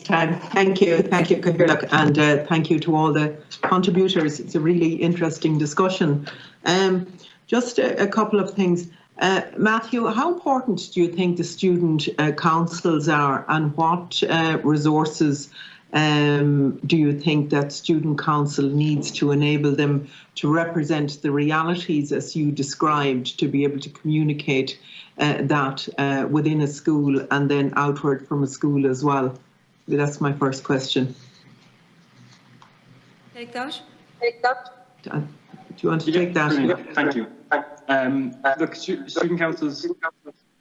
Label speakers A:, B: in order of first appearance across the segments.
A: Thank you, Catherine, and thank you to all the contributors. It's a really interesting discussion. Just a couple of things. Matthew, how important do you think the student councils are, and what resources do you think that student council needs to enable them to represent the realities as you described, to be able to communicate that within a school and then outward from a school as well? That's my first question.
B: Take that.
A: Do you want to take that?
C: Thank you. Look, student councils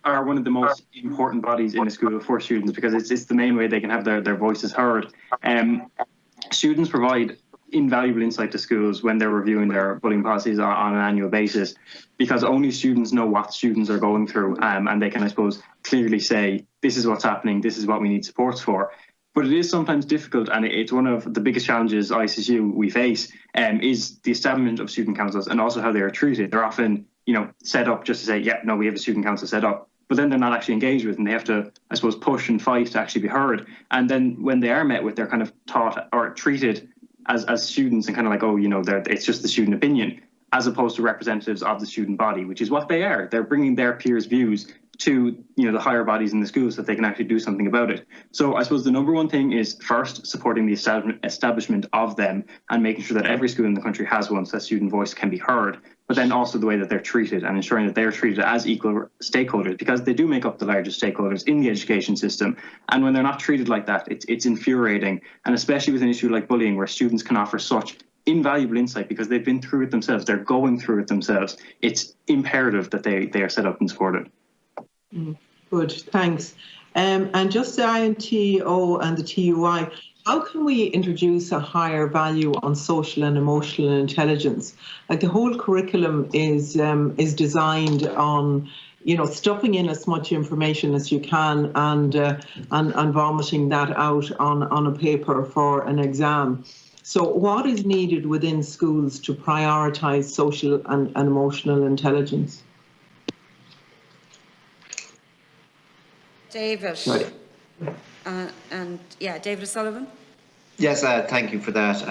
C: are one of the most important bodies in a school for students, because it's the main way they can have their voices heard. Students provide invaluable insight to schools when they're reviewing their bullying policies on an annual basis, because only students know what students are going through, and they can, I suppose, clearly say, this is what's happening, this is what we need supports for. But it is sometimes difficult, and it's one of the biggest challenges ICSU we face, is the establishment of student councils and also how they are treated. They're often, set up just to say, yeah, no, we have a student council set up, but then they're not actually engaged with, and they have to, I suppose, push and fight to actually be heard. And then when they are met with, they're kind of taught or treated as students and kind of like, oh, it's just the student opinion, as opposed to representatives of the student body, which is what they are. They're bringing their peers' views to the higher bodies in the schools so that they can actually do something about it. So I suppose the number one thing is first supporting the establishment of them and making sure that every school in the country has one so that student voice can be heard, but then also the way that they're treated and ensuring that they're treated as equal stakeholders, because they do make up the largest stakeholders in the education system. And when they're not treated like that, it's infuriating, and especially with an issue like bullying, where students can offer such invaluable insight because they've been through it themselves, they're going through it themselves. It's imperative that they are set up and supported.
A: Good, thanks. And just the INTO and the TUI, how can we introduce a higher value on social and emotional intelligence? Like, the whole curriculum is designed on, stuffing in as much information as you can and vomiting that out on a paper for an exam. So what is needed within schools to prioritise social and emotional intelligence?
B: David. David O'Sullivan.
D: Yes, thank you for that.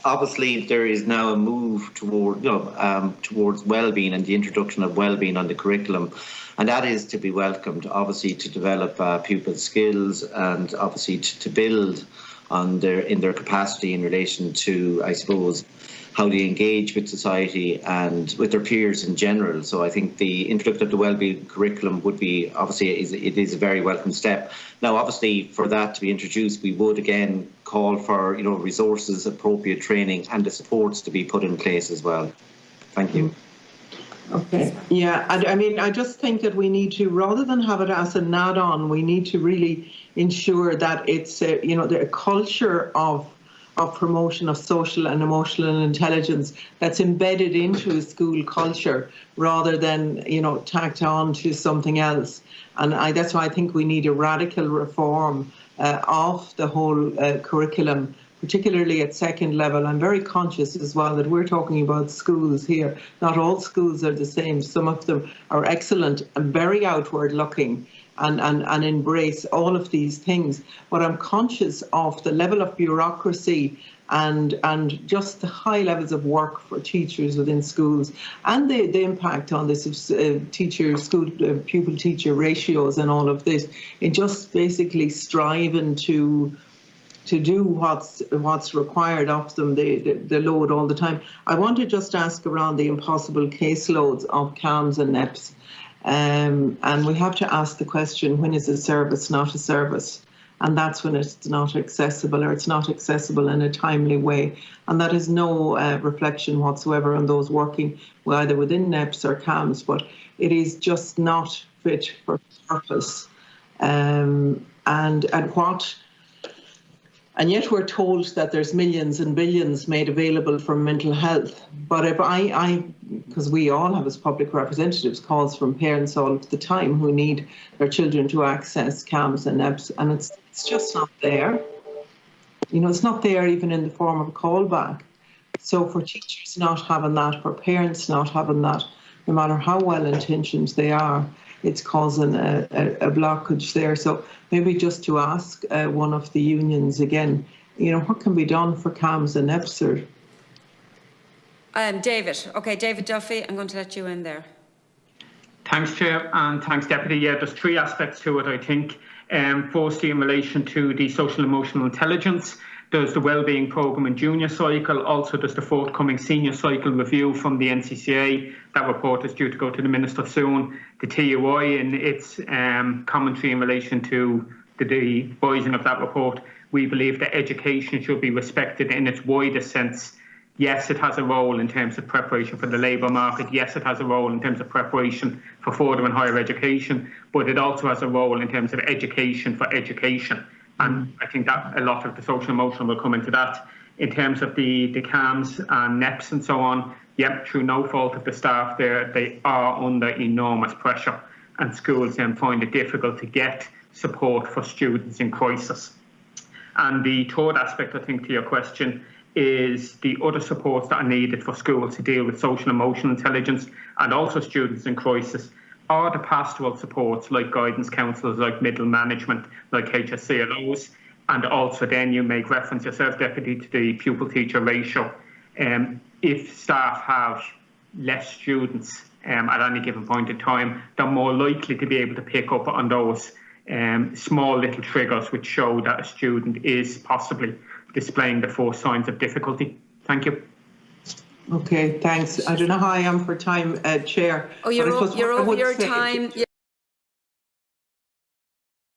D: Obviously, there is now a move towards wellbeing and the introduction of wellbeing on the curriculum, and that is to be welcomed. Obviously, to develop pupil skills and obviously to build on their capacity in relation to, I suppose, how they engage with society and with their peers in general. So I think the introduction of the wellbeing curriculum would be, obviously, it is a very welcome step. Now, obviously, for that to be introduced, we would again call for resources, appropriate training, and the supports to be put in place as well. Thank you.
A: Okay. Yeah, I mean, I just think that we need to, rather than have it as an add-on, we need to really ensure that it's the culture of promotion of social and emotional intelligence that's embedded into a school culture rather than, tacked on to something else. And that's why I think we need a radical reform of the whole curriculum, particularly at second level. I'm very conscious as well that we're talking about schools here. Not all schools are the same. Some of them are excellent and very outward looking and embrace all of these things. But I'm conscious of the level of bureaucracy and just the high levels of work for teachers within schools, and the impact on this pupil-teacher ratios and all of this, in just basically striving to do what's required of them, the load all the time. I want to just ask around the impossible caseloads of CAMS and NEPs. And we have to ask the question, when is a service not a service? And that's when it's not accessible, or it's not accessible in a timely way. And that is no reflection whatsoever on those working either within NEPs or CAMS, but it is just not fit for purpose. And yet we're told that there's millions and billions made available for mental health. But if because we all have as public representatives calls from parents all of the time who need their children to access CAMS and NEPs, and it's just not there. It's not there even in the form of a callback. So for teachers not having that, for parents not having that, no matter how well intentioned they are, it's causing a blockage there. So maybe just to ask one of the unions again, what can be done for CAMHS and EPSR?
B: David. Okay, David Duffy, I'm going to let you in there.
E: Thanks, Chair, and thanks, Deputy. Yeah, there's three aspects to it, I think. Firstly, in relation to the social emotional intelligence, there's the wellbeing programme and junior cycle. Also, there's the forthcoming senior cycle review from the NCCA. That report is due to go to the Minister soon. The TUI in its commentary in relation to the devising of that report, we believe that education should be respected in its widest sense. Yes, it has a role in terms of preparation for the labour market. Yes, it has a role in terms of preparation for further and higher education, but it also has a role in terms of education for education. And I think that a lot of the social emotional will come into that. In terms of the CAMHS and NEPs and so on, yep, through no fault of the staff there, they are under enormous pressure, and schools then find it difficult to get support for students in crisis. And the third aspect, I think, to your question is the other supports that are needed for schools to deal with social emotional intelligence and also students in crisis are the pastoral supports like guidance counsellors, like middle management, like HSCLOs, and also then you make reference yourself, Deputy, to the pupil-teacher ratio. If staff have less students at any given point in time, they're more likely to be able to pick up on those small little triggers which show that a student is possibly displaying the first signs of difficulty. Thank you.
A: Okay, thanks. I don't know how I am for time, Chair.
B: Oh, you're over your time.